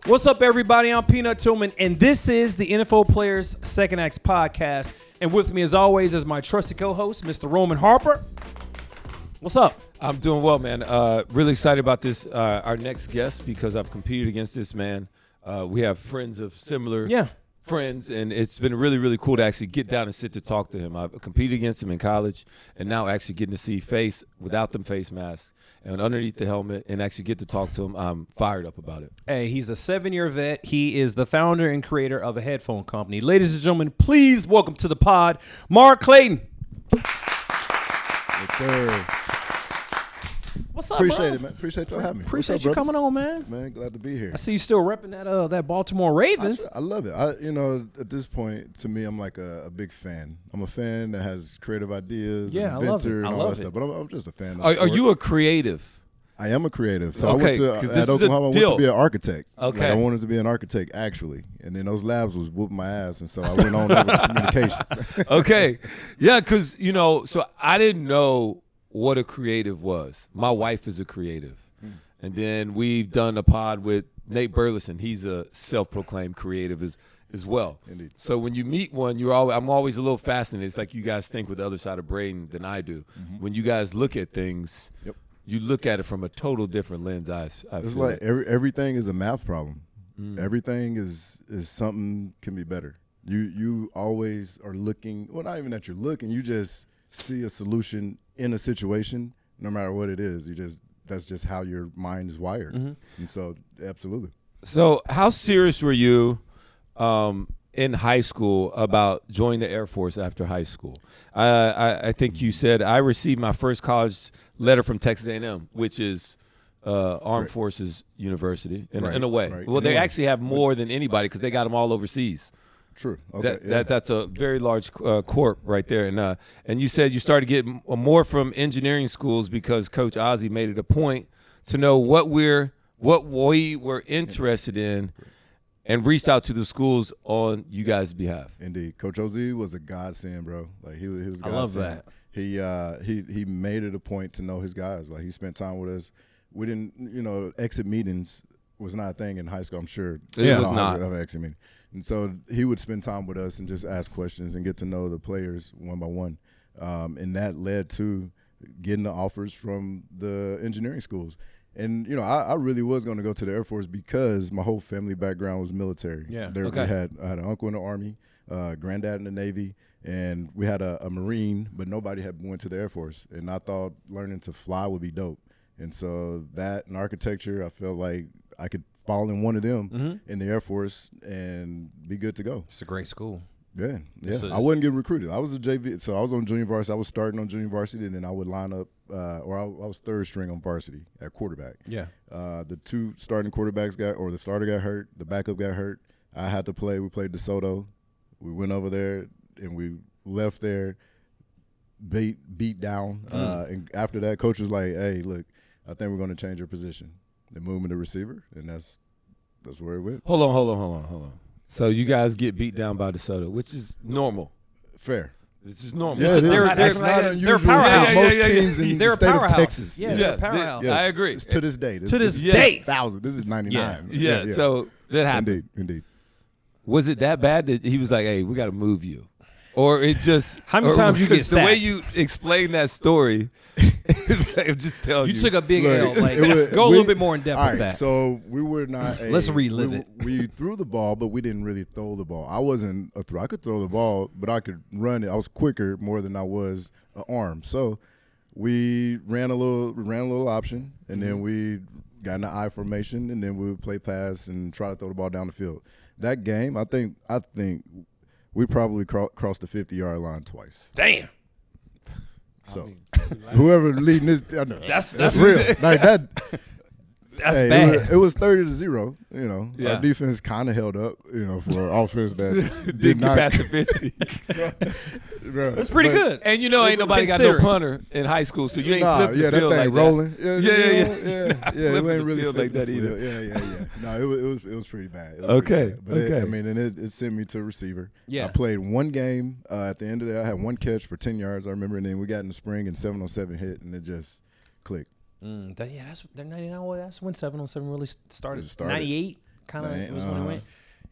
What's up, everybody? I'm Peanut Tillman, and this is the NFL Players Second Acts podcast. And with me, as always, is my trusted co-host, Mr. Roman Harper. What's up? I'm doing well, man. Really excited about this, our next guest, because I've competed against this man. We have friends of similar friends, and it's been really, really cool to actually get down and sit to talk to him. I've competed against him in college, and now actually getting to see face without them face masks and underneath the helmet and actually get to talk to him. I'm fired up about it. Hey, he's a 7-year vet. He is the founder and creator of a headphone company. Ladies and gentlemen, please welcome to the pod, Mark Clayton. Yes, sir. What's up, Appreciate bro? it, man. Appreciate you having me. Appreciate What's you up, coming on, man. Man, glad to be here. I see you still repping that Baltimore Ravens. I love it. At this point, to me, I'm like a big fan. I'm a fan that has creative ideas, Yeah, an I love it. inventor, I and all love that it. stuff. But I'm just a fan. Are you a creative? I am a creative. So Okay, I went 'cause to this at is a Oklahoma. I went deal. to be an architect. Okay. Like, I wanted to be an architect actually, and then those labs was whooping my ass, and so I went on over to communications. Okay. Yeah, because, so I didn't know what a creative was. My wife is a creative. And then we've done a pod with Nate Burleson. He's a self-proclaimed creative as well. Indeed. So when you meet one, I'm always a little fascinated. It's like you guys think with the other side of brain than I do. Mm-hmm. When you guys look at things, you look at it from a total different lens. I It's feel like everything is a math problem. Everything is something can be better. You always are looking. Well, not even that you're looking. You just see a solution in a situation, no matter what it is. That's just how your mind is wired. Mm-hmm. And so, absolutely. So how serious were you in high school about joining the Air Force after high school? I think you said I received my first college letter from Texas A&M, which is Armed Forces University in a way. Right. Well, they actually have more than anybody because they got them all overseas. True. Okay. That's a very large corp right there. And you said you started getting more from engineering schools because Coach Ozzie made it a point to know what we were interested in and reached out to the schools on you guys' behalf. Indeed. Coach Ozzie was a godsend, bro. Like he was a godsend. I love that. He made it a point to know his guys. Like he spent time with us. We didn't, exit meetings was not a thing in high school, I'm sure. It was not. Exit meeting. And so he would spend time with us and just ask questions and get to know the players one by one. And that led to getting the offers from the engineering schools. And, I really was going to go to the Air Force because my whole family background was military. Yeah. Okay. I had an uncle in the Army, granddad in the Navy, and we had a Marine, but nobody had went to the Air Force. And I thought learning to fly would be dope. And so that and architecture, I felt like I could fall in one of them in the Air Force and be good to go. It's a great school. Yeah. So I wasn't getting recruited. I was a JV, so I was on junior varsity. I was starting on junior varsity, and then I would line up, I was third string on varsity at quarterback. Yeah. The two starting quarterbacks the starter got hurt, the backup got hurt. I had to play. We played DeSoto. We went over there, and we left there beat down. And after that, coach was like, hey, look, I think we're going to change your position. They moved me to receiver, and that's where it went. Hold on. So you guys get beat down by DeSoto, which is normal. Fair. This is normal. Yeah, They're not unusual. they're a powerhouse. For most teams in They're the a state powerhouse. of Texas. Yeah, Yes. they're a powerhouse. Yes. I agree. It's to this day. To this is day. 1,000. This is 99. Yeah. So that happened. Indeed. Was it that bad that he was like, hey, we got to move you? Or it just – How many times you get the way sacked? you explain that story, I'm just telling you. You took a big Look, L. Like, it was- go a little bit more in depth all with right, that. So we were not Let's relive it. We threw the ball, but we didn't really throw the ball. I wasn't a throw. I could throw the ball, but I could run it. I was quicker more than I was an arm. So we ran a little option, and then we got in the I formation, and then we would play pass and try to throw the ball down the field. That game, I think we probably crossed the 50-yard line twice. Damn. So whoever leading this, I know, That's real. Like that. That's Hey, bad. It was 30-0. Yeah. Our defense kind of held up. For an offense that didn't did get not. past the 50. That's pretty good. And ain't nobody got no punter in high school, so you ain't flipping the that field thing like rolling. Yeah. Yeah. Not It flipping ain't the really field like flipping that the either. field. Yeah. No, it was pretty bad. It was Okay, pretty bad. But okay. it sent me to receiver. Yeah. I played one game. At the end of that, I had one catch for 10 yards. I remember, and then we got in the spring and 7-on-7 hit, and it just clicked. That's 99. Well, that's when 7-on-7 really started. It started. 98. kind of was when we went.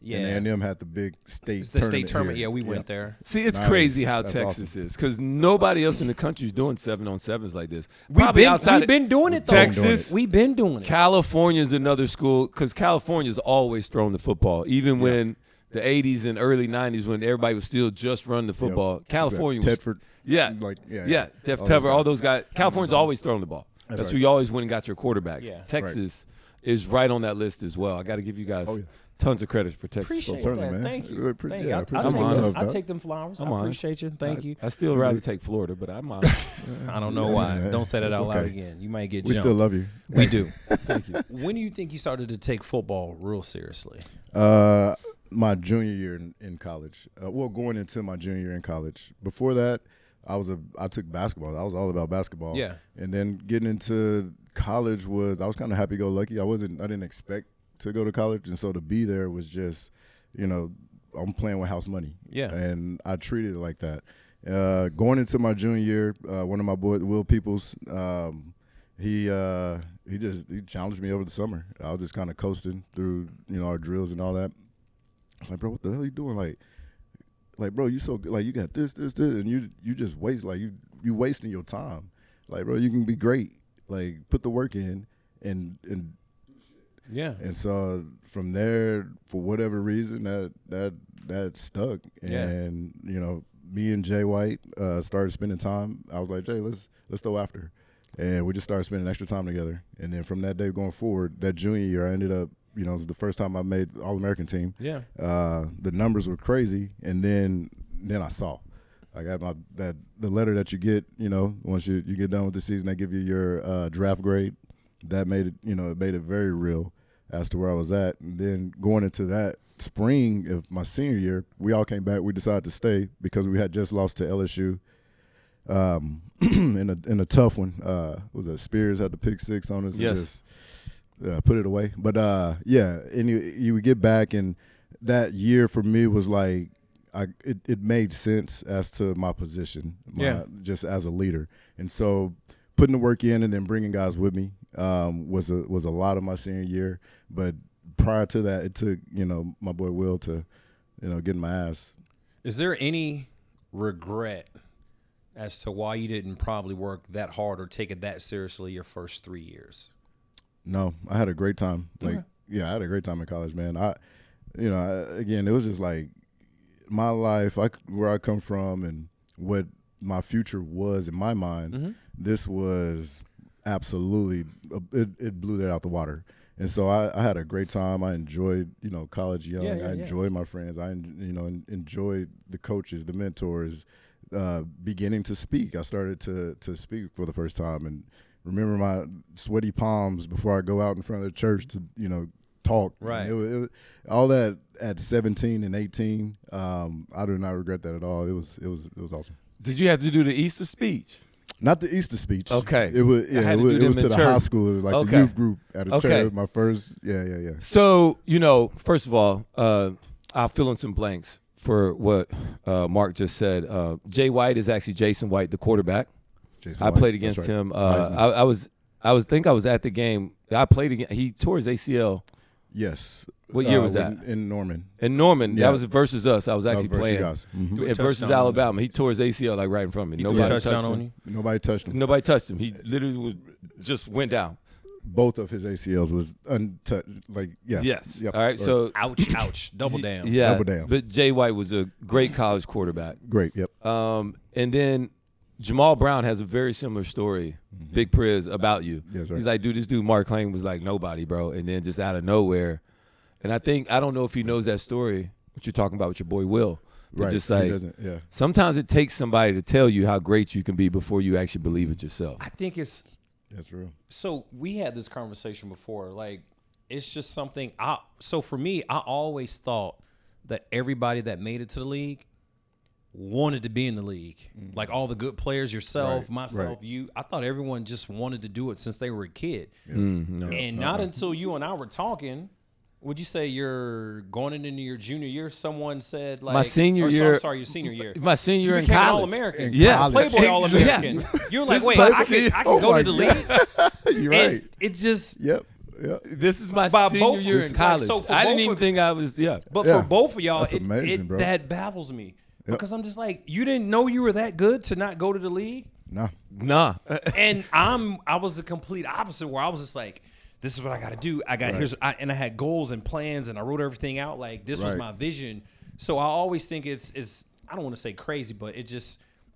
Yeah, and A&M had the big state tournament. Here. Yeah, we went there. See, it's crazy how That's Texas awesome. is because nobody else in the country is doing 7-on-7s like this. We've been doing it though. Texas, we've been doing it. California is another school because California's always thrown the football, even when the 80s and early 90s when everybody was still just running the football. California was Tedford. Tedford, all those guys. California's always throwing the ball. That's where you always went and got your quarterbacks. Yeah. Texas is right on that list as well. I got to give you guys tons of credit for Texas Appreciate football. that. Man. Thank you. Thank you. you. I take them flowers. I appreciate you. Thank you. I still rather take Florida, but I'm honest. I don't know why. Yeah, Don't say that it's out loud okay. again. You might get We jumped. still love you. We do. Thank you. When do you think you started to take football real seriously? My junior year in college. Going into my junior year in college. Before that, I took basketball. I was all about basketball. Yeah. And then getting into college I was kind of happy-go-lucky. I didn't expect to go to college, and so to be there was just, I'm playing with house money. Yeah. And I treated it like that. Going into my junior year, one of my boys, Will Peoples, he challenged me over the summer. I was just kind of coasting through, our drills and all that. I was like, bro, what the hell are you doing? Like, bro, you so good. Like, you got this, and you just waste. Like, you wasting your time. Like, bro, you can be great. Like, put the work in, and Yeah. And so from there, for whatever reason, that stuck. And me and Jay White started spending time. I was like, Jay, let's go after. And we just started spending extra time together. And then from that day going forward, that junior year, I ended up, it was the first time I made All-American team. Yeah. The numbers were crazy, and then I saw. I got the letter that you get, once you get done with the season, they give you your draft grade. That made it, it made it very real as to where I was at. And then going into that spring of my senior year, we all came back. We decided to stay because we had just lost to LSU in a tough one. Was it Spears had the pick six on us? Yes. And just put it away. But and you would get back, and that year for me was like it made sense as to my position, just as a leader. And so putting the work in and then bringing guys with me was a lot of my senior year. But prior to that, it took my boy Will to get my ass. Is there any regret as to why you didn't probably work that hard or take it that seriously your first 3 years? No, I had a great time. I had a great time in college, man. Again, it was just like my life, where I come from, and what my future was in my mind. Mm-hmm. This was absolutely it blew that out the water. And so I had a great time. I enjoyed college young. I enjoyed my friends. I enjoyed the coaches, the mentors. Beginning to speak, I started to speak for the first time, and remember my sweaty palms before I go out in front of the church to talk. Right. It all that at 17 and 18. I do not regret that at all. It was awesome. Did you have to do the Easter speech? Not the Easter speech. Okay. It was had to do it them was in to the church. high school. It was like the youth group at a church. It was my first. Yeah. So, first of all, I'll fill in some blanks for what Mark just said. Jay White is actually Jason White, the quarterback. Jason I White, played against that's right. him. Heisman. I was at the game. I played against. He tore his ACL. Yes. What year was that? In Norman. In Norman. Yeah. That was versus us. I was actually versus playing. you guys. Mhm. Do a Versus touchdown on Alabama. He tore his ACL like right in front of me. He threw a Nobody touchdown touched on him. you? Nobody touched him. Nobody touched him. He literally just went down. Both of his ACLs was untouched. Yes. Yep. All right. So Ouch. Double down. yeah. Double down. But Jay White was a great college quarterback. Great. Yep. And then Jamal Brown has a very similar story, Big Priz, about you. Yes, right. He's like, dude, this dude Mark Clayton was like nobody, bro. And then just out of nowhere. And I don't know if he knows that story, what you're talking about with your boy Will. But Right. just He like, doesn't. Yeah. sometimes it takes somebody to tell you how great you can be before you actually believe it yourself. I think it's That's real. so. We had this conversation before. Like, it's just something. So for me, I always thought that everybody that made it to the league wanted to be in the league. Like all the good players, yourself, Right, myself, right. you. I thought everyone just wanted to do it since they were a kid. No. And not until you and I were talking, would you say you're going into your junior year? Someone said like My senior or so- year- I'm sorry, your senior year. My senior year in became an college. All-American. In Yeah. college. Playboy All-American. You're like, wait, I can Oh go my to the league. You're right. And it just Yep. This is my By senior both- year in college. so for I didn't both even of- think I was. Yeah. But Yeah. for both of y'all, That's amazing, bro. that baffles me because I'm just like, you didn't know you were that good to not go to the league. Nah. And I was the complete opposite, where I was just like, this is what I got to do. I had goals and plans, and I wrote everything out. Like, this was Right. my vision. So I always think it's I don't want to say crazy, but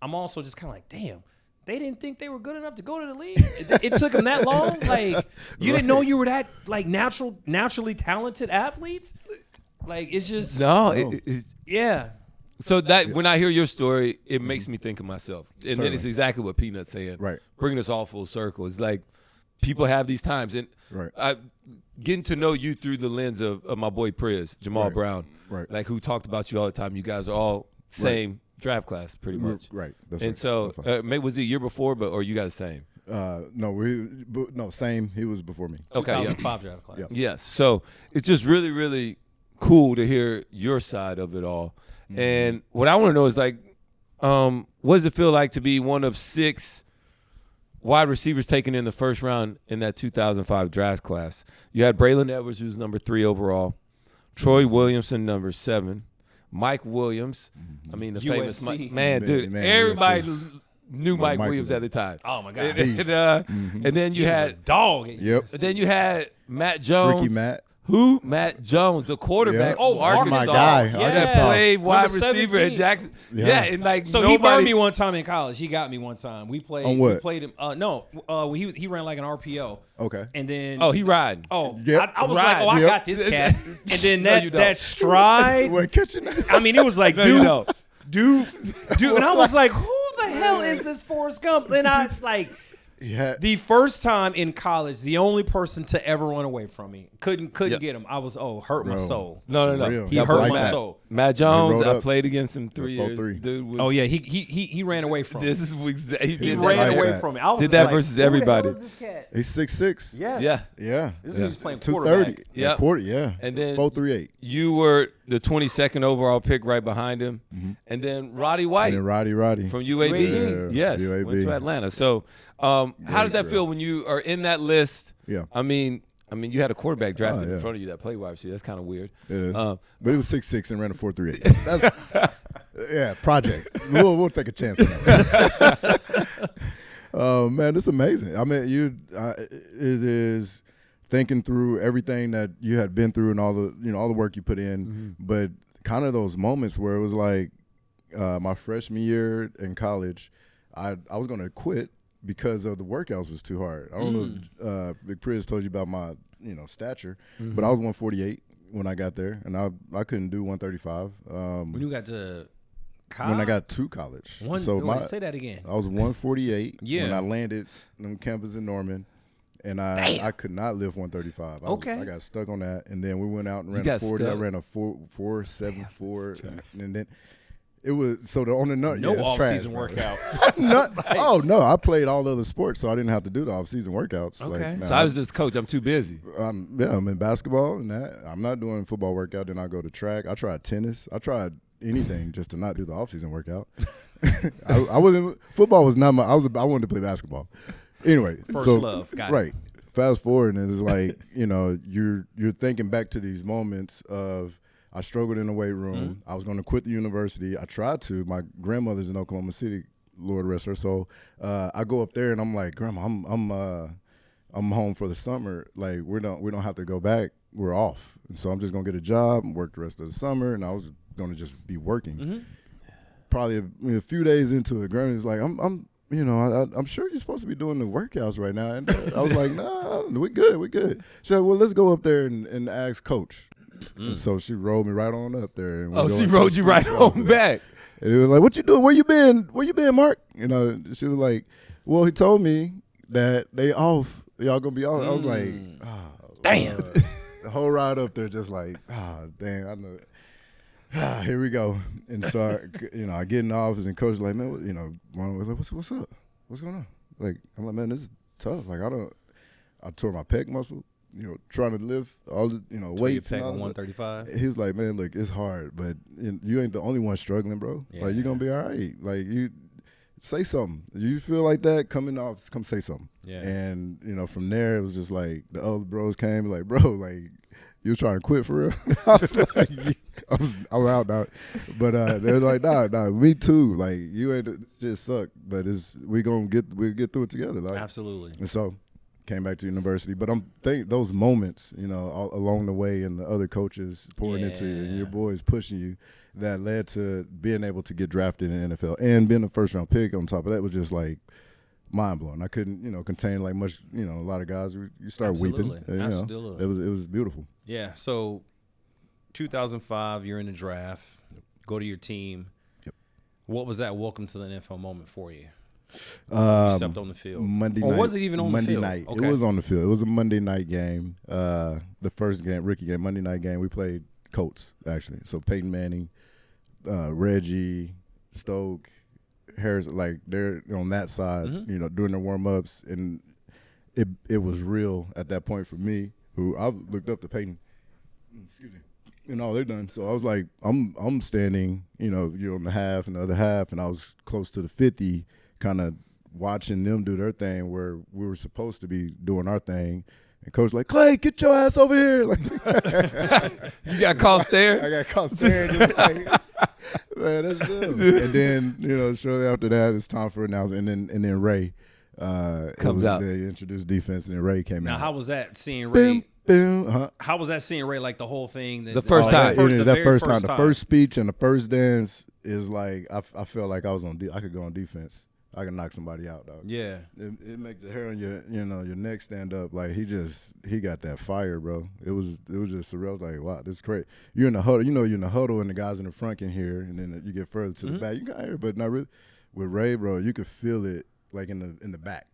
I'm also just kind of like, damn, they didn't think they were good enough to go to the league. It took them that long. Like, you didn't know you were that like naturally talented athletes. Like, it's just yeah. So that when I hear your story, it makes me think of myself, and then Certainly. it's exactly what Peanut's saying. Right. Bringing us all full circle. It's like people have these times, and Right. getting to know you through the lens of my boy Priz, Jamal Right. Brown, Right. like who talked about you all the time. You guys are all same draft class, pretty much. Right. That's And right. so, That's fine. maybe was it a year before, or you guys same? No, same. He was before me. Okay, yeah. 2005 draft class. Yeah. Yes. So it's just really, really cool to hear your side of it all. Mm-hmm. And what I want to know is like, what does it feel like to be one of 6 wide receivers taken in the first round in that 2005 draft class? You had Braylon Edwards, who's number 3 overall, Troy Williamson, number 7, Mike Williams. I mean, the famous USC. Mike. Man, dude, Man, everybody USC. knew Mike Mike Williams was- at the time. Oh my God. And then you He was a had dog. Yep. and then you had Matt Jones. Freaky Matt. Who? Matt Jones, the quarterback Yeah. from Arkansas. my guy. that Arkansas. played wide Number receiver at 17. Jackson. Yeah. Yeah, and like So nobody. he burned me one time in college. He got me one time. We played. On what? We played him. He ran like an RPO. Okay. And then Oh, he riding. Oh, Yep. I was Right. like, oh, I Yep. got this cat. And then No, you don't. that stride. What, catching that? I mean, it was like, No, you don't. dude. And I was like, who the hell is this Forrest Gump? Then I was like, Yeah. the first time in college, the only person to ever run away from me. Couldn't Yep. get him. I was hurt my Bro. soul. No. Real. He That's hurt like my that. soul. Matt Jones. rode I up. played against him 3 years. 4-3. Dude was. Oh yeah, he ran away from me. This is exactly. He did ran like away that. from me. I was Did just that like, versus who the hell everybody. is this cat? He's 6'6". Yes. Yeah. Yeah. This dude's playing 230. quarterback. Yep. Quarter. Yeah. And then 4.38. You were the 22nd overall pick right behind him, and then Roddy White. And then Roddy. From UAB. Yeah, Yes, UAB. went to Atlanta. So, how does that Great. feel when you are in that list? Yeah. I mean, you had a quarterback drafted yeah. in front of you that played wide receiver. That's kind of weird. Yeah. But he was 6'6" and ran a 4.38. That's yeah, project. We'll take a chance on that. Oh man, it's amazing. I mean, it is thinking through everything that you had been through and all the work you put in, but kind of those moments where it was like my freshman year in college, I was going to quit because of the workouts was too hard. I don't know if Big Priz told you about my stature, but I was 148 when I got there, and I couldn't do 135. When you got to college? When I got to college. Say that again. I was 148 Yeah. when I landed on campus in Norman, and I could not lift 135. I got stuck on that, and then we went out and ran a 40. stuck. I ran a 4.74, and then it was on the nut. No yeah, it's off-season trash, workout. Oh no, I played all other sports, so I didn't have to do the off-season workouts. Okay. So I was just coach. I'm too busy. I'm in basketball and that. I'm not doing football workout. Then I go to track. I tried tennis. I tried anything just to not do the off-season workout. I wasn't. Football was not my. I wanted to play basketball. Anyway, First love. Got it. right. Fast forward, and it's like you're thinking back to these moments of I struggled in the weight room. I was going to quit the university. I tried to. My grandmother's in Oklahoma City. Lord rest her soul. I go up there and I'm like, Grandma, I'm home for the summer. Like we don't have to go back. We're off. And so I'm just gonna get a job and work the rest of the summer. And I was gonna just be working. Probably a few days into it, Grandma's like, I'm sure you're supposed to be doing the workouts right now. And I was like, nah, we good. She said, well, let's go up there and ask Coach. And so she rolled me right on up there. And She rode you right on back. And it was like, what you doing? Where you been, Mark? She was like, well, he told me that they off. Y'all gonna be off. I was like, Damn. Lord. The whole ride up there just like, damn, I know. Here we go. And so, I get in the office and Coach was like, man, Ron was like, what's up? What's going on? Like, I'm like, man, this is tough. Like, I tore my pec muscle, trying to lift all the, weights. Tore And your pec all on this stuff. 135. He was like, man, look, it's hard, but you ain't the only one struggling, bro. Yeah. Like, you're going to be all right. Like, say something. You feel like that, come in the office, come say something. Yeah. And, from there, it was just like the other bros came like, bro, like, you trying to quit for real? I was like, I'm out now. But they were like, nah, me too. Like, you ain't, this shit suck, but we'll get through it together. Like, absolutely. And so, came back to university. But I'm think those moments, all along the way, and the other coaches pouring into you, and your boys pushing you, that led to being able to get drafted in the NFL and being a first round pick. On top of that was just like mind blowing. I couldn't, contain like much. A lot of guys, you start weeping. Absolutely. It was beautiful. Yeah. So, 2005, you're in the draft. Go to your team. Yep. What was that welcome to the NFL moment for you? You stepped on the field. Monday night. Or was it even on Monday the field? night. Okay. It was on the field. It was a Monday night game. The first game, rookie game, Monday night game. We played Colts, actually. So Peyton Manning, Reggie, Stoke, Harris, like they're on that side, doing their warm-ups. And it was real at that point for me, who I looked up to Peyton. Excuse me. And all they're done. So I was like, I'm standing, you're on the half and the other half, and I was close to the 50, kind of watching them do their thing where we were supposed to be doing our thing. And coach like, Clay, get your ass over here. Like, you got caught staring? I got caught staring. Just like, man, that's good. And then, shortly after that, it's time for announcement. And then Ray comes out. They introduced defense, and then Ray came out. Now, how was that seeing Ray? Uh-huh. How was that seeing Ray, like the whole thing? The first time. The first speech and the first dance is like, I felt like I was I could go on defense. I could knock somebody out, dog. Yeah. It makes the hair on your neck stand up. Like he got that fire, bro. It was just surreal. I was like, wow, this is great. You're in the huddle, you're in the huddle, and the guys in the front can hear, and then you get further to the back, you can hear, but not really. With Ray, bro, you could feel it like in the back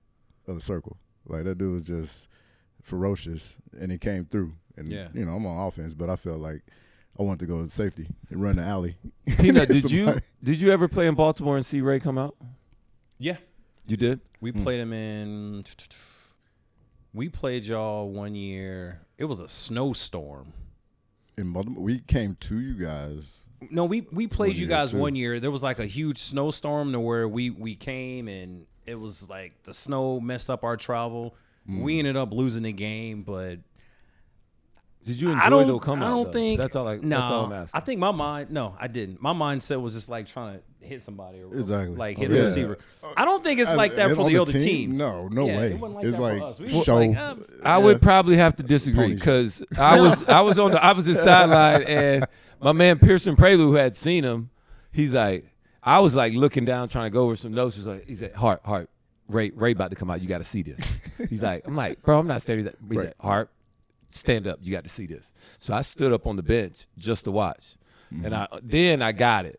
of the circle. Like that dude was just ferocious, and he came through. And I'm on offense, but I felt like I wanted to go to safety and run the alley. Peanut, did you ever play in Baltimore and see Ray come out? Yeah. You did? We played him in – we played y'all one year. It was a snowstorm. In Baltimore? We came to you guys. No, we played you guys one year. There was like a huge snowstorm to where we came, and it was like the snow messed up our travel. We ended up losing the game, but – did you enjoy the come out? I don't think. That's all I'm asking. I think my mind. No, I didn't. My mindset was just like trying to hit somebody or like hit a receiver. I don't think it's like that for the other team. No way. It wasn't like it's that like for us. We was show. like, I would probably have to disagree because I was on the opposite sideline, and my man Pearson Prelude, who had seen him, he's like, I was like looking down trying to go over some notes. He said, Hart, Ray about to come out. You got to see this. He's like, I'm like, bro, I'm not standing. He said, Hart, stand up. You got to see this. So I stood up on the bench just to watch. And then I got it.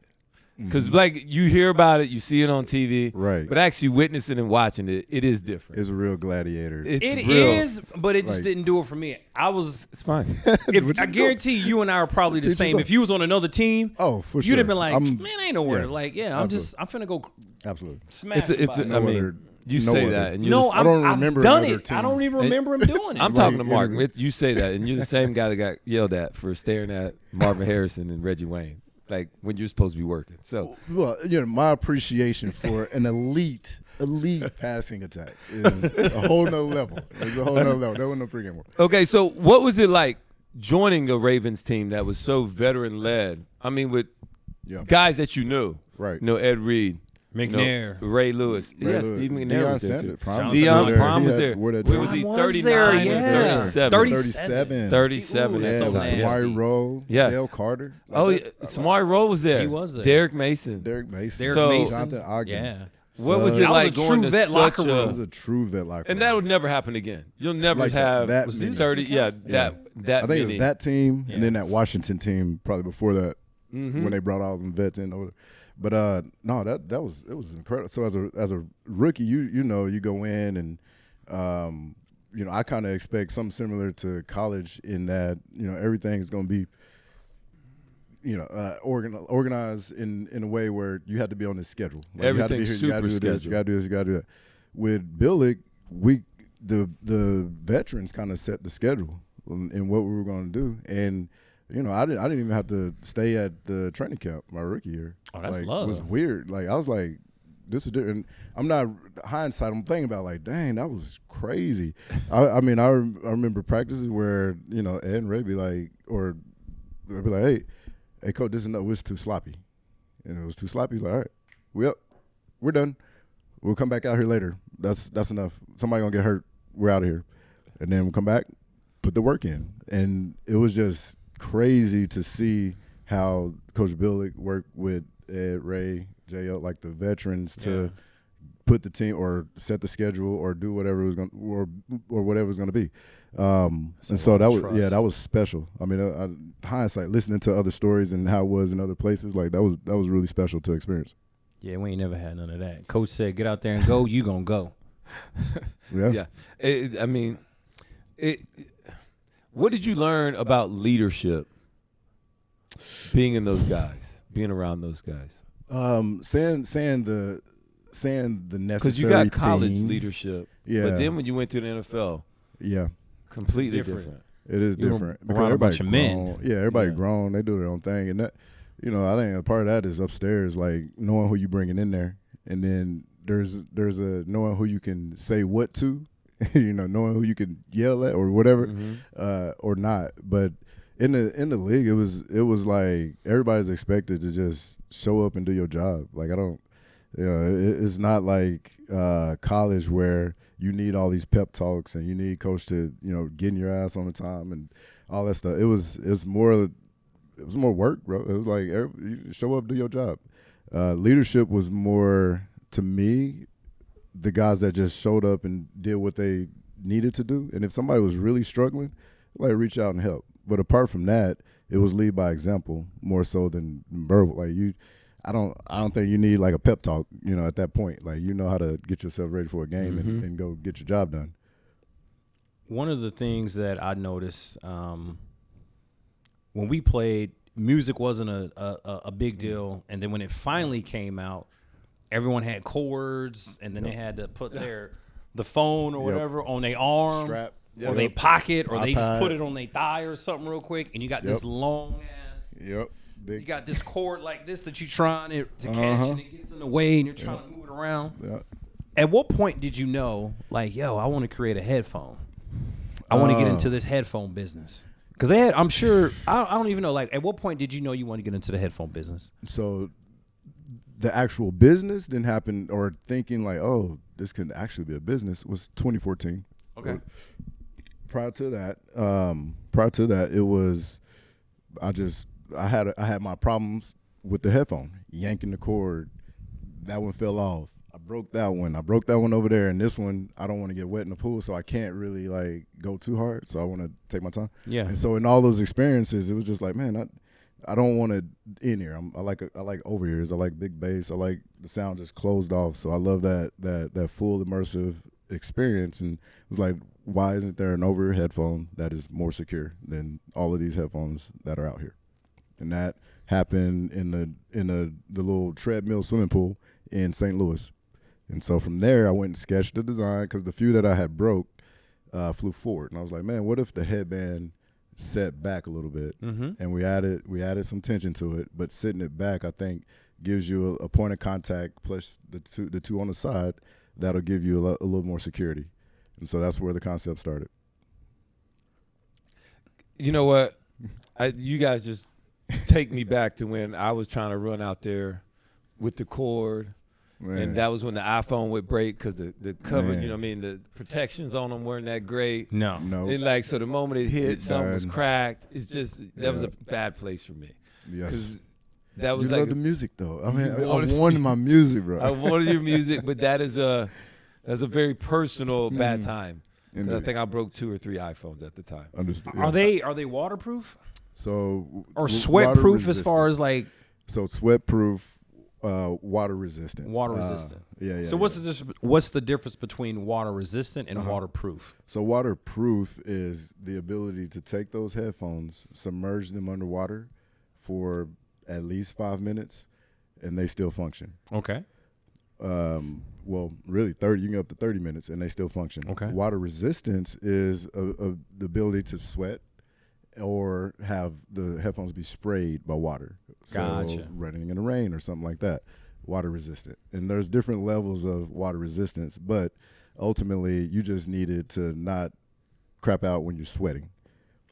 Because, like, you hear about it, you see it on TV. Right. But actually witnessing and watching it, it is different. It's a real gladiator. It is, but it just didn't do it for me. It's fine. I guarantee you and I are probably the same. If you was on another team, for sure. You'd have been like, man, I ain't nowhere. Like, I'm finna go smash somebody. You say that, and I don't remember. I've done it. I don't even remember him doing it. I'm talking to Mark. You say that, and you're the same guy that got yelled at for staring at Marvin Harrison and Reggie Wayne, like when you're supposed to be working. So, well, my appreciation for an elite passing attack is a whole nother level. It's a whole nother level. That wasn't no pregame work. Okay, so what was it like joining a Ravens team that was so veteran led? I mean, with guys that you knew, right? Ed Reed. McNair. Ray Lewis. Steve McNair was there too. Deion Prime was there. Where was he? 39 or 37? 37. Samari Rowe. Yeah. Dale Carter. Samari Rowe was there. He was there. Derek Mason. Jonathan Ogden. Yeah. What was it like going to such a? It was a true vet locker room. And that would never happen again. You'll never have that 30. That I think it was that team and then that Washington team probably before that when they brought all them vets in. But no, it was incredible. So as a rookie, you go in and I kind of expect something similar to college in that everything is going to be organized in a way where you have to be on this schedule. Like Everything's super you got to do scheduled. this, you got to do this, you got to do that. With Billick, the veterans kind of set the schedule and what we were going to do, and I didn't even have to stay at the training camp my rookie year. Oh, that's love. love. It was weird. Like I was like, this is different. I'm not hindsight. I'm thinking about like, dang, that was crazy. I mean, I remember practices where Ed and Ray be like, or they'd be like, hey, coach, this is enough. It's too sloppy, and it was too sloppy. He's like, all right, we're done. We'll come back out here later. That's enough. Somebody gonna get hurt. We're out of here, and then we'll come back, put the work in, and it was just crazy to see how Coach Billick worked with Ed, Ray, J.O., like the veterans to put the team or set the schedule or do whatever it was going or whatever it was going to be. And so that was special. I mean, hindsight, listening to other stories and how it was in other places, like that was really special to experience. Yeah, we ain't never had none of that. Coach said, get out there and go, you going to go. Yeah. What did you learn about leadership being in those guys, being around those guys? Saying the necessary because you got college thing. Leadership, Yeah. but then when you went to the NFL, completely different. It is different because everybody's men. Yeah, everybody grown. They do their own thing, and that, I think a part of that is upstairs, like knowing who you bringing in there, and then there's a knowing who you can say what to, knowing who you can yell at or whatever, or not. But in the league, it was like everybody's expected to just show up and do your job. Like it's not like college where you need all these pep talks and you need coach to getting your ass on the time and all that stuff. It was more work, bro. It was like you show up, do your job. Leadership was more, to me, the guys that just showed up and did what they needed to do. And if somebody was really struggling, like reach out and help. But apart from that, it was lead by example more so than verbal. Like I don't think you need like a pep talk, at that point. Like how to get yourself ready for a game and go get your job done. One of the things that I noticed when we played, music wasn't a big deal, and then when it finally came out, everyone had cords, and then they had to put the phone or whatever on their arm. Strap. Or they pocket, or they just put it on their thigh or something real quick, and you got this long ass. Big. You got this cord like this that you're trying to catch, and it gets in the way, and you're trying to move it around. At what point did you know, like, yo, I want to create a headphone? I want to get into this headphone business. Because I'm sure, I don't even know, like, at what point did you know you want to get into the headphone business? So the actual business didn't happen, or thinking like, oh, this could actually be a business, was 2014. Okay. Prior to that, it was, I had my problems with the headphone, yanking the cord. That one fell off. I broke that one over there, and this one, I don't want to get wet in the pool, so I can't really like go too hard. So I want to take my time. Yeah. And so in all those experiences, it was just like, man, I don't want to in ear. I like over ears. I like big bass. I like the sound just closed off. So I love that full immersive experience. And it was like, why isn't there an over-ear headphone that is more secure than all of these headphones that are out here? And that happened in the little treadmill swimming pool in St. Louis. And so from there, I went and sketched the design, because the few that I had broke flew forward. And I was like, man, what if the headband set back a little bit? And we added some tension to it, but sitting it back, I think, gives you a point of contact plus the two on the side that'll give you a little more security. And so that's where the concept started. You know what? You guys just take me back to when I was trying to run out there with the cord. Man. And that was when the iPhone would break because the cover, the protections on them weren't that great. No. And so the moment it hit, something was cracked. It's just, that was a bad place for me. Yes. That was you love the music, though. I mean, I wanted my music, bro. I wanted your music, but that's a very personal bad time. I think I broke 2 or 3 iPhones at the time. Understood. Are they waterproof? So or sweat proof as far as like? So sweat proof, water resistant. Water resistant. Yeah. So what's the difference between water resistant and waterproof? So waterproof is the ability to take those headphones, submerge them underwater for at least 5 minutes, and they still function. Okay. Well, really 30. You can get up to 30 minutes, and they still function. Okay. Water resistance is the ability to sweat or have the headphones be sprayed by water. Gotcha. So running in the rain or something like that. water resistant. And there's different levels of water resistance, but ultimately you just need it to not crap out when you're sweating.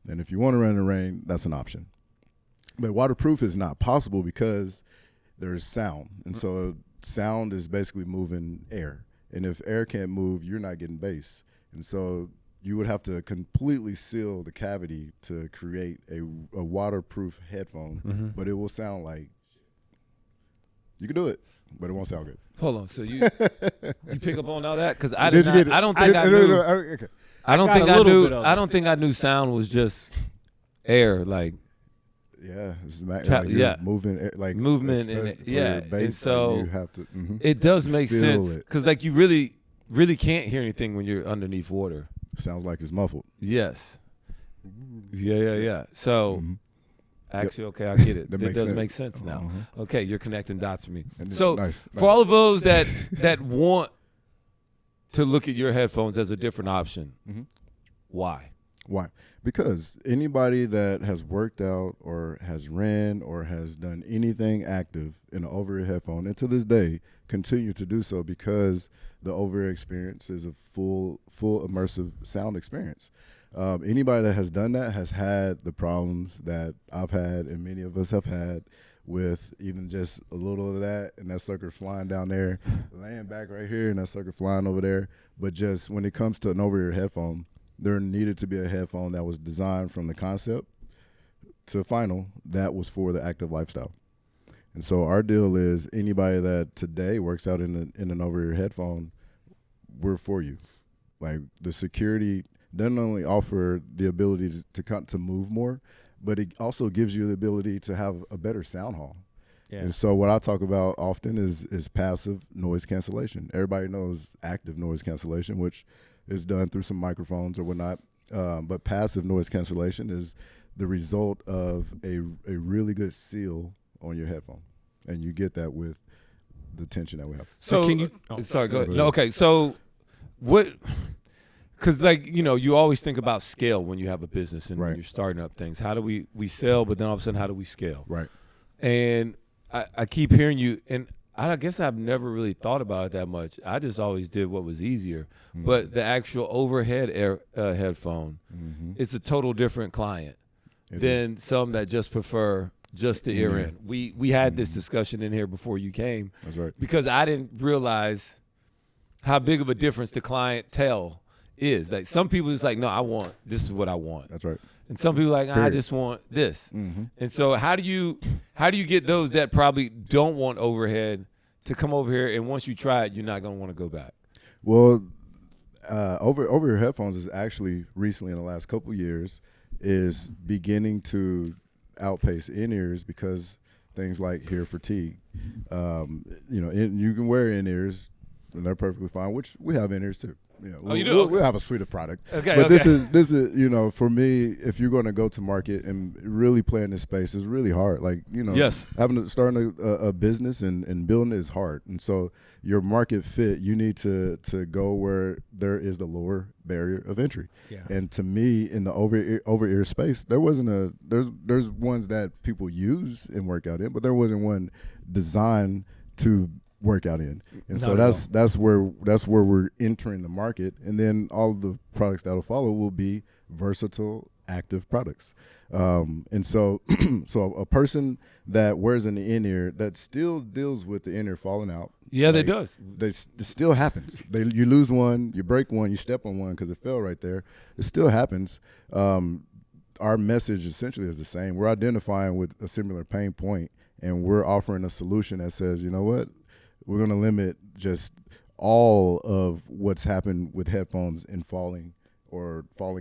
And if you want to run in the rain, that's an option. But waterproof is not possible because there's sound. And so sound is basically moving air. And if air can't move, you're not getting bass. And so you would have to completely seal the cavity to create a waterproof headphone, but it will sound like you can do it, but it won't sound good. Hold on, so you pick up on all that because I did not. I don't think I knew. Okay. I don't think I knew. I don't think I knew sound was just air, like. Yeah, it's moving, like movement, and bass, and so you have to. It does make Feel sense it. because like you really can't hear anything when you're underneath water. Sounds like it's muffled. Yes. Yeah. So, actually, okay, I get it. It does make sense now. Okay, you're connecting dots for me. So, nice. For all of those that want to look at your headphones as a different option, why? Why? Because anybody that has worked out or has ran or has done anything active in an over-ear headphone, and to this day continue to do so because the over-ear experience is a full immersive sound experience. Anybody that has done that has had the problems that I've had and many of us have had with even just a little of that and that sucker flying down there, laying back right here and that sucker flying over there. But just when it comes to an over-ear headphone, there needed to be a headphone that was designed from the concept to final that was for the active lifestyle. And so our deal is anybody that today works out in an over-ear headphone, we're for you. Like the security doesn't only offer the ability to move more, but it also gives you the ability to have a better sound hall. Yeah. And so what I talk about often is passive noise cancellation. Everybody knows active noise cancellation, which is done through some microphones or whatnot. But passive noise cancellation is the result of a really good seal on your headphone. And you get that with the tension that we have. So can you sorry, go ahead. No, okay. So what, because like, you know, you always think about scale when you have a business and when you're starting up things. How do we sell, but then all of a sudden, how do we scale? Right. And I keep hearing you, and I guess I've never really thought about it that much. I just always did what was easier. But the actual overhead headphone, it's a total different client than some that just prefer just the ear in. We had this discussion in here before you came. That's right. Because I didn't realize how big of a difference the clientele is. Like some people just like, no, this is what I want. That's right. And some people are like, I just want this. And so how do you get those that probably don't want overhead to come over here, and once you try it, you're not going to want to go back? Well, over-ear headphones is actually recently in the last couple years is beginning to outpace in-ears because things like hear fatigue. You can wear in-ears and they're perfectly fine, which we have in-ears too. You know, you do? We'll have a suite of product. Okay, but this is, you know, for me, if you're going to go to market and really play in this space, is really hard. Like, you know, starting a business and building it is hard. And so your market fit, you need to go where there is the lower barrier of entry. Yeah. And to me, in the over-ear space, there's ones that people use and work out in, but there wasn't one designed to work out in. And so that's where we're entering the market, and then all of the products that'll follow will be versatile active products. And so so a person that wears an in-ear that still deals with the in-ear falling out. Yeah, that does. It still happens. You lose one, you break one, you step on one because it fell right there. It still happens. Our message essentially is the same. We're identifying with a similar pain point, and we're offering a solution that says, you know what, we're going to limit just all of what's happened with headphones and falling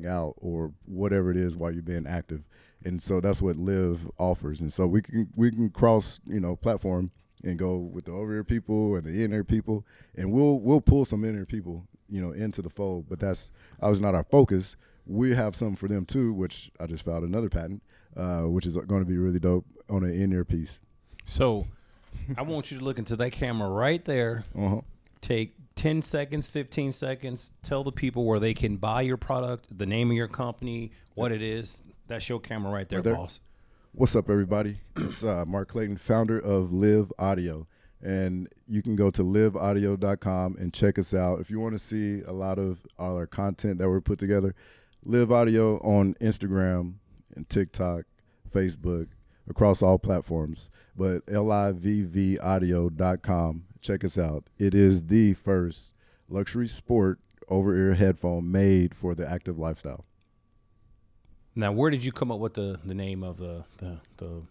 out or whatever it is while you're being active. And so that's what Livv offers. And so we can cross, you know, platform and go with the over-ear people and the in-ear people, and we'll pull some in-ear people, you know, into the fold. But that's obviously not our focus. We have something for them too, which I just filed another patent, which is going to be really dope on an in-ear piece. So I want you to look into that camera right there. Take 10 seconds, 15 seconds. Tell the people where they can buy your product, the name of your company, what it is. That's your camera right there, boss. What's up, everybody? It's Mark Clayton, founder of Livv Audio. And you can go to livaudio.com and check us out. If you want to see a lot of our content that we're put together, Livv Audio on Instagram and TikTok, Facebook, across all platforms. But livvaudio.com, check us out. It is the first luxury sport over-ear headphone made for the active lifestyle. Now, where did you come up with the name of the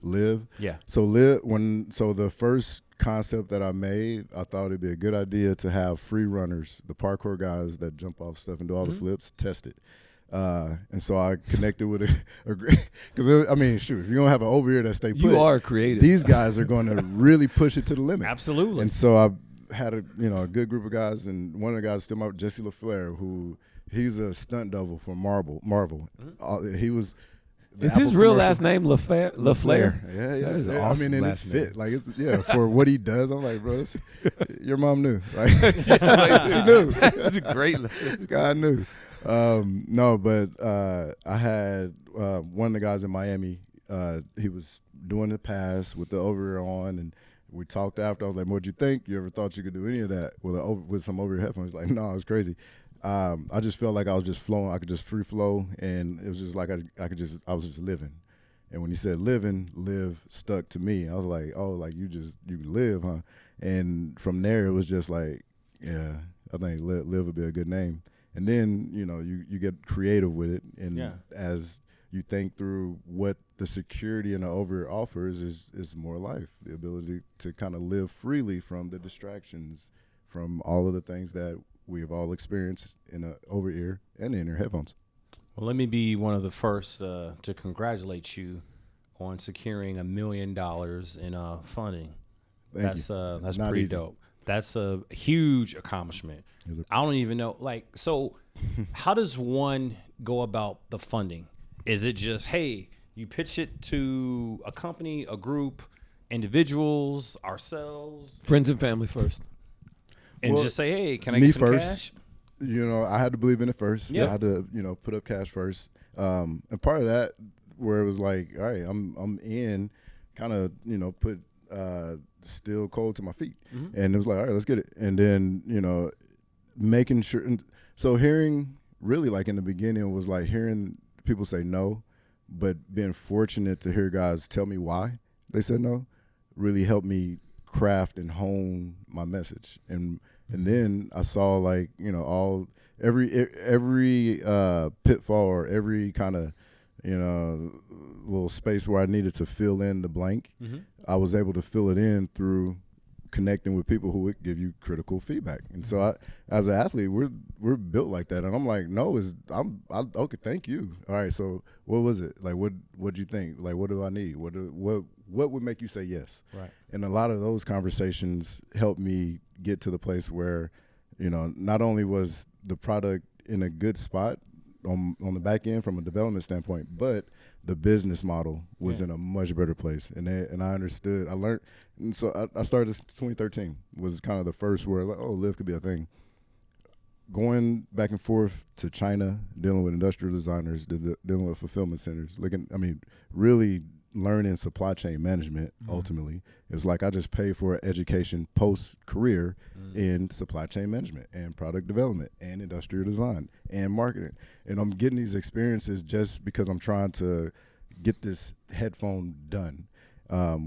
Livv? Yeah. So the first concept that I made, I thought it'd be a good idea to have free runners, the parkour guys that jump off stuff and do all the flips, test it. And so I connected with a great, because I mean, shoot, if you're gonna have an over ear that stay put, you are creative. These guys are going to really push it to the limit. Absolutely. And so I had a good group of guys, and one of the guys still Jesse LaFleur, who he's a stunt double for Marvel. He was. Is his real last name LaFleur? Yeah. That is yeah. awesome. I mean, and it last fit. name. Like, it's for what he does. I'm like, bro, your mom knew. Like, she knew. It's a great. This guy knew. No, but I had one of the guys in Miami. He was doing the pass with the over-ear on, and we talked after. I was like, "What'd you think? You ever thought you could do any of that with some over-ear headphones?" He's like, "No, it was crazy." I just felt like I was just flowing. I could just free flow, and it was just like I was just living. And when he said living, Livv stuck to me. I was like, "Oh, like you live, huh?" And from there, it was just like, yeah, I think Livv would be a good name. And then, you get creative with it. And as you think through what the security in the over offers is more life, the ability to kind of live freely from the distractions, from all of the things that we have all experienced in the over ear and in ear headphones. Well, let me be one of the first to congratulate you on securing $1 million in funding. That's pretty dope. That's a huge accomplishment. I don't even know. So how does one go about the funding? Is it just, hey, you pitch it to a company, a group, individuals, ourselves? Friends and family first. And just say, hey, can I get some cash? I had to believe in it first. Yeah. I had to, put up cash first. And part of that, where it was like, all right, I'm in, kind of, put steel cold to my feet. And it was like, all right, let's get it. And then, making sure. So hearing, really, like in the beginning, was like hearing people say no, but being fortunate to hear guys tell me why they said no really helped me craft and hone my message. And then I saw, like, every pitfall or every kind of, little space where I needed to fill in the blank. I was able to fill it in through connecting with people who would give you critical feedback. And so as an athlete, we're built like that. And I'm like, no, okay, thank you. All right, so what was it? Like, what'd you think? Like, what do I need? What would make you say yes? Right. And a lot of those conversations helped me get to the place where, not only was the product in a good spot on the back end from a development standpoint, but the business model was in a much better place. And I understood, I learned. And so I started this 2013 was kind of the first where, like, oh, Livv could be a thing. Going back and forth to China, dealing with industrial designers, dealing with fulfillment centers, really learning supply chain management. Ultimately, it's like I just paid for an education post-career in supply chain management and product development and industrial design and marketing. And I'm getting these experiences just because I'm trying to get this headphone done,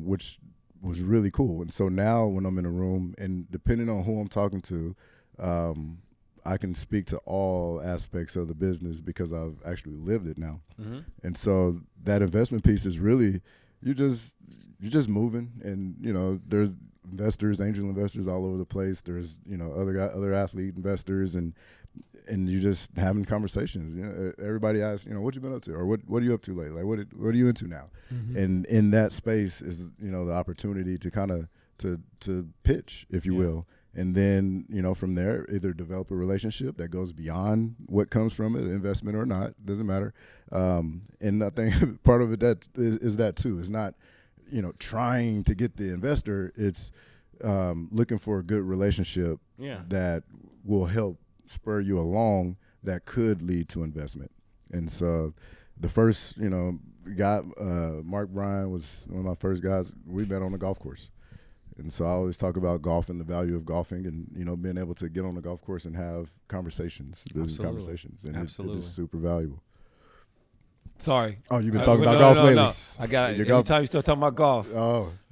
which was really cool. And so now when I'm in a room, and depending on who I'm talking to, I can speak to all aspects of the business because I've actually lived it now. And so that investment piece is really, you're just moving, and there's investors, angel investors all over the place. There's other athlete investors, and you're just having conversations. Everybody asks, what you been up to, or what are you up to lately? Like what are you into now? And in that space is the opportunity to kind of to pitch, if you will. And then, from there, either develop a relationship that goes beyond what comes from it, investment or not, doesn't matter. And I think part of it is that too. It's not, trying to get the investor. It's looking for a good relationship that will help spur you along, that could lead to investment. And so the first, guy, Mark Bryan, was one of my first guys we met on the golf course. And so I always talk about golf and the value of golfing, and being able to get on the golf course and have conversations, business conversations, and it is super valuable. Sorry. Oh, you've been talking about golf lately. No. I got it. Every time you start talking about golf,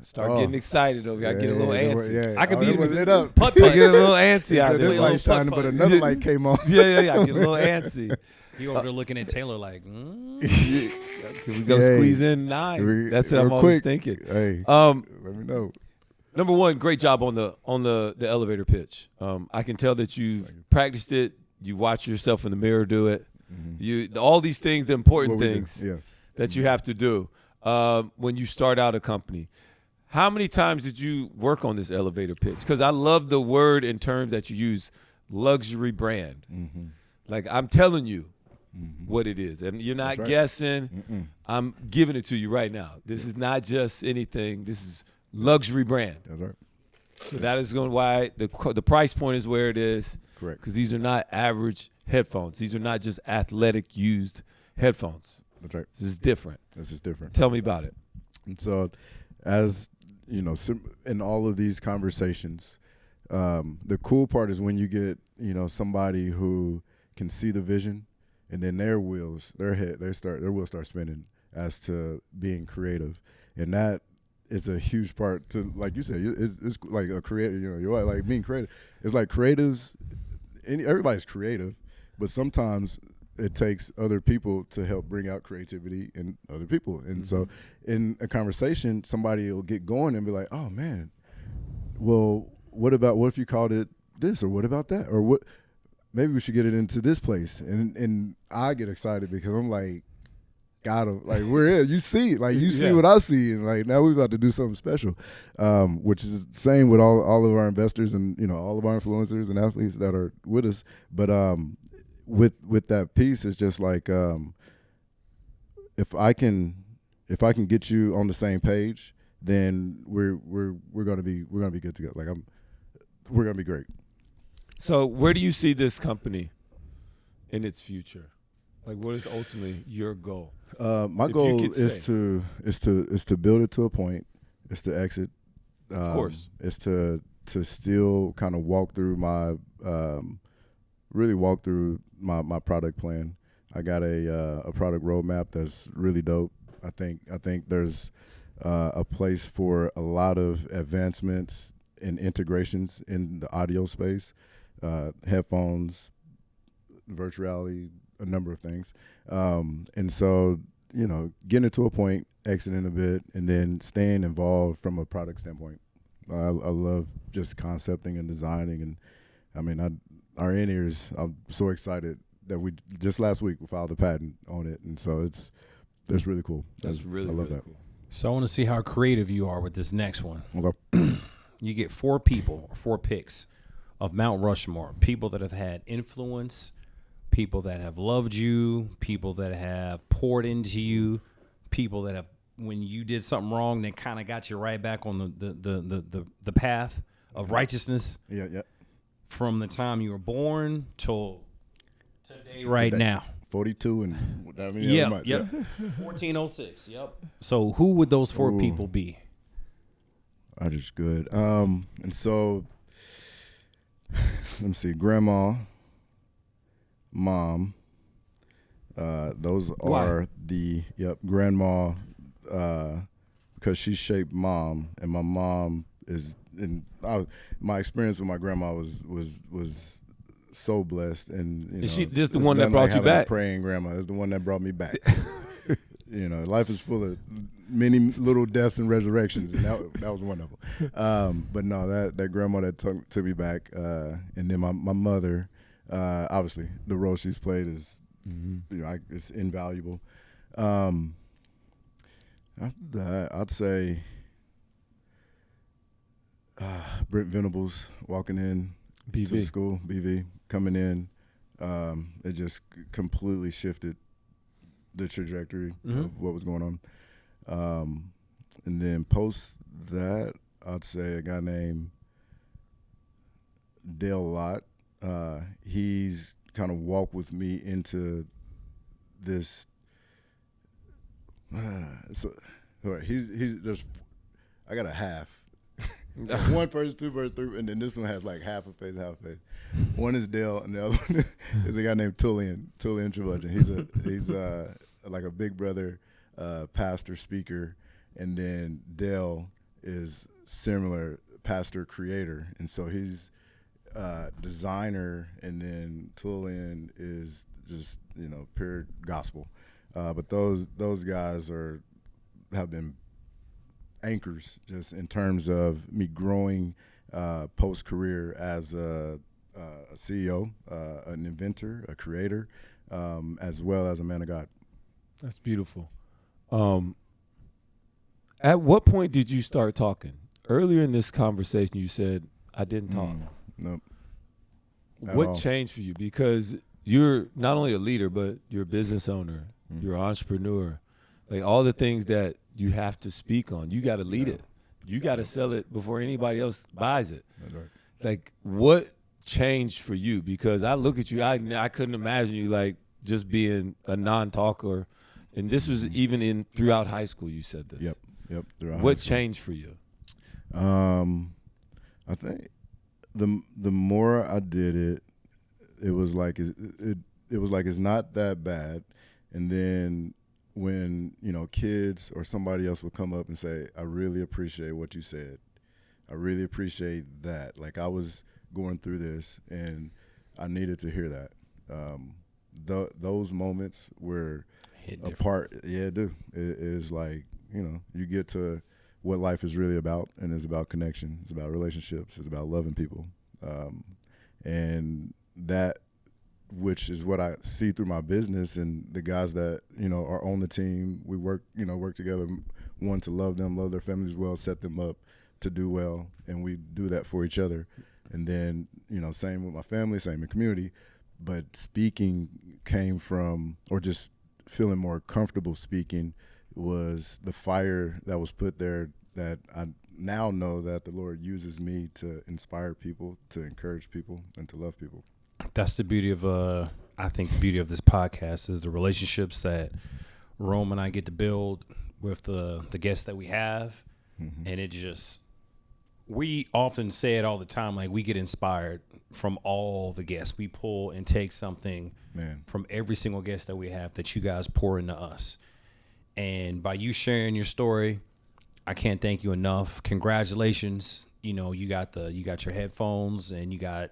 start getting excited over here. I get a little antsy. I could be lit up. I get a little antsy out there. This light shining, but another light came on. Yeah. I get a little antsy. You over there looking at Taylor like, Can we go squeeze in 9? That's what I'm always thinking. Hey, let me know. Number one, great job on the elevator pitch. I can tell that you've practiced it. You watch yourself in the mirror do it. Mm-hmm. All these things, the important things that you have to do when you start out a company. How many times did you work on this elevator pitch? Because I love the word and terms that you use, luxury brand. Mm-hmm. Like, I'm telling you what it is. And you're not guessing. Mm-mm. I'm giving it to you right now. This is not just anything. This is luxury brand. That's right. So that is why the price point is where it is. Correct. Because these are not average headphones. These are not just athletic used headphones. That's right. This is different. Tell me about it. And so, as in all of these conversations, the cool part is when you get somebody who can see the vision, and then their wheels start spinning as to being creative, and that is a huge part to, like you said, it's like a creator. You're like being creative. It's like creatives. Everybody's creative, but sometimes it takes other people to help bring out creativity in other people. And so in a conversation, somebody will get going and be like, oh man, well, what if you called it this, or what about that? Or what, maybe we should get it into this place. And I get excited because I'm like, got him. Like, we're in. You see, like, you see what I see, and like now we're about to do something special, which is the same with all of our investors and all of our influencers and athletes that are with us. But with that piece, it's just like if I can get you on the same page, then we're gonna be good together. Like we're gonna be great. So where do you see this company in its future? Like, what is ultimately your goal? My goal is to build it to a point. It's to exit. Of course. It's to still kind of walk through my product plan. I got a product roadmap that's really dope. I think there's a place for a lot of advancements and integrations in the audio space, headphones, virtual reality, a number of things. And so, getting it to a point, exiting a bit, and then staying involved from a product standpoint. I love just concepting and designing. And I mean, our in-ears, I'm so excited that we just last week we filed a patent on it. And so that's really cool. That's really, I love really that. cool. So I want to see how creative you are with this next one. Okay. You get 4 people or 4 picks of Mount Rushmore, people that have had influence, people that have loved you, people that have poured into you, people that have, when you did something wrong, they kind of got you right back on the path of righteousness. Yeah. From the time you were born till today, now. 42 and I mean, yep. 1406. Yep. So who would those 4 people be? I just good. And so let me see. Grandma, mom. Those are grandma, because she shaped mom, and my mom is. My experience with my grandma was so blessed, and this is the one that brought you back. Praying grandma is the one that brought me back. Life is full of many little deaths and resurrections, and that was one of them. But no, that grandma that took me back, and then my mother. Obviously, the role she's played is, it's invaluable. After that, I'd say Britt Venables walking in to the school, BV coming in. It just completely shifted the trajectory of what was going on. And then post that, I'd say a guy named Dale Lott. He's kind of walked with me into this. He's just. I got a half. One person, two person, three, and then this one has like half a face, half a face. One is Dale, and the other one is a guy named Tillman Trevudgeon. He's like a big brother, pastor, speaker, and then Dale is similar, pastor, creator, and so he's designer, and then Tillman is just pure gospel. But those guys have been anchors just in terms of me growing post career as a CEO, an inventor, a creator, as well as a man of God. That's beautiful. At what point did you start talking? Earlier in this conversation, you said, I didn't talk. Nope. What changed for you? Because you're not only a leader, but you're a business owner, you're an entrepreneur. Like all the things that you have to speak on, you got to lead it. You got to sell it before anybody else buys it. That's right. Like what changed for you? Because I look at you, I couldn't imagine you like just being a non-talker. And this was even throughout high school. You said this. Yep. What changed for you? I think the more I did it, it was like it's not that bad. And then when kids or somebody else would come up and say, I really appreciate what you said. I really appreciate that. Like I was going through this and I needed to hear that. Those moments were a part. Yeah, it do. It is like, you get to what life is really about, and it's about connection. It's about relationships. It's about loving people. And that, which is what I see through my business and the guys that, are on the team. We work together, one, to love them, love their families well, set them up to do well. And we do that for each other. And then, same with my family, same in community. But speaking came from, or just feeling more comfortable speaking, was the fire that was put there, that I now know that the Lord uses me to inspire people, to encourage people, and to love people. That's the beauty of I think the beauty of this podcast is the relationships that Rome and I get to build with the guests that we have. Mm-hmm. And it just, we often say it all the time, like we get inspired from all the guests. We pull and take something from every single guest that we have that you guys pour into us. And by you sharing your story, I can't thank you enough. Congratulations. You got your headphones, and you got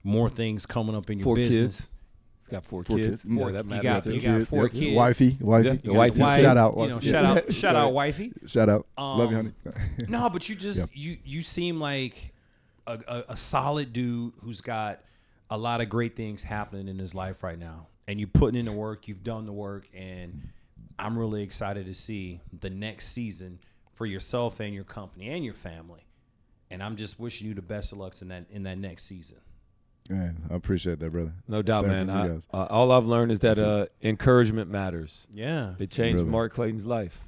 more things coming up in your business. Kids. It's got four kids. That matters. You got 4 kids. Wifey. Yeah, the wifey. Shout out. Shout out, wifey. Shout out. Love you, honey. No, but you just you seem like a solid dude who's got a lot of great things happening in his life right now, and you're putting in the work. You've done the work, and I'm really excited to see the next season for yourself and your company and your family. And I'm just wishing you the best of luck in that next season. Man, I appreciate that, brother. No doubt, man. All I've learned is that encouragement matters. Yeah. It changed Mark Clayton's life.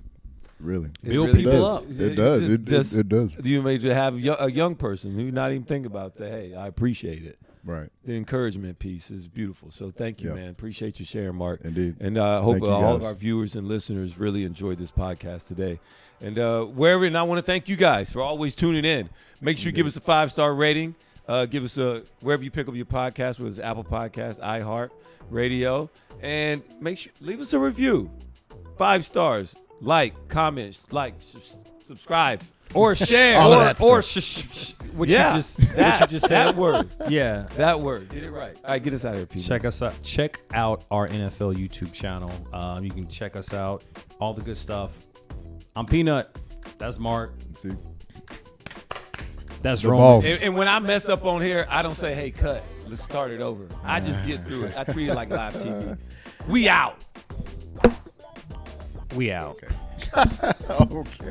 Really? Build people up. It does. It does. You may have a young person who not even think about that. Hey, I appreciate it. Right. The encouragement piece is beautiful. So thank you, man. Appreciate you sharing, Mark. Indeed. And I hope all of our viewers and listeners really enjoyed this podcast today. And and I want to thank you guys for always tuning in. Make sure you give us a 5-star rating. Give us wherever you pick up your podcast, whether it's Apple Podcasts, iHeart, Radio, and leave us a review. 5 stars. Like, comment, subscribe, or share, what you just said. That word. Yeah, that word. Get it right. All right, get us out of here, people. Check us out. Check out our NFL YouTube channel. You can check us out. All the good stuff. I'm Peanut. That's Mark. See. That's Roman. And when I mess up on here, I don't say, hey, cut. Let's start it over. I just get through it. I treat it like live TV. We out. We out. Okay. Okay.